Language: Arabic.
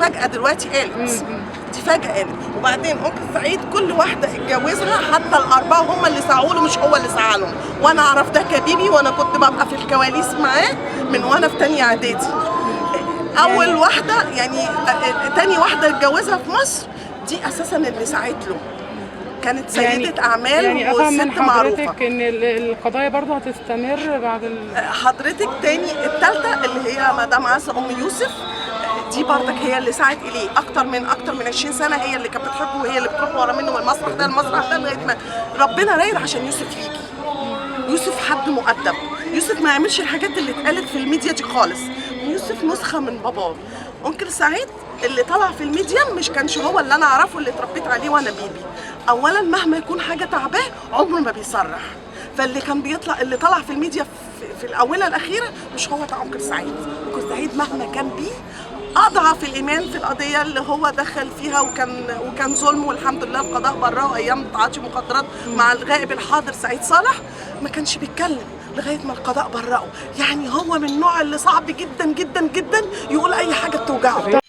فجأة دلوقتي قالت، دي فجأة قالت. وبعدين أنكل سعيد كل واحدة اتجوزها حتى الأربعة هم اللي سعوا له مش هو اللي سعى لهم، وأنا أعرف ده كبيبي، وأنا كنت ببقى في الكواليس معاه من وأنا في تانية إعدادي. أول واحدة يعني تاني واحدة اتجوزها في مصر دي أساسا اللي سعت له، كانت سيدة أعمال يعني أفهم من وست معروفة. حضرتك إن القضايا برضه هتستمر بعد حضرتك تاني التالتة اللي هي مدام عزة أم يوسف، دي برضك هي اللي سعت إليه أكتر من 20 سنة، هي اللي كانت بتحبه وهي اللي بتروح ورا منه من المسرح ده المسرح ده لغاية ما ربنا رايد عشان يوسف يجي. يوسف حد مؤدب، يوسف ما يعملش الحاجات اللي اتقالت في الميديا دي خالص، يوسف نسخة من باباه. أنكل سعيد اللي طلع في الميديا مش كانش هو اللي أنا أعرفه اللي اتربيت عليه وأنا بيبي. أولاً مهما يكون حاجة تعباه عمره ما بيصرح، فاللي كان بيطلع اللي طلع في الميديا في الآونة الأخيرة مش هو ده أنكل سعيد. أنكل سعيد مهما كان بيه أضعف الإيمان في القضية اللي هو دخل فيها وكان ظلم، والحمد لله القضاء براه أيام تعاطي مخدرات مع الغائب الحاضر سعيد صالح، ما كانش بيتكلم لغاية ما القضاء براه. يعني هو من النوع اللي صعب جدا جدا جدا يقول أي حاجة بتوجعه.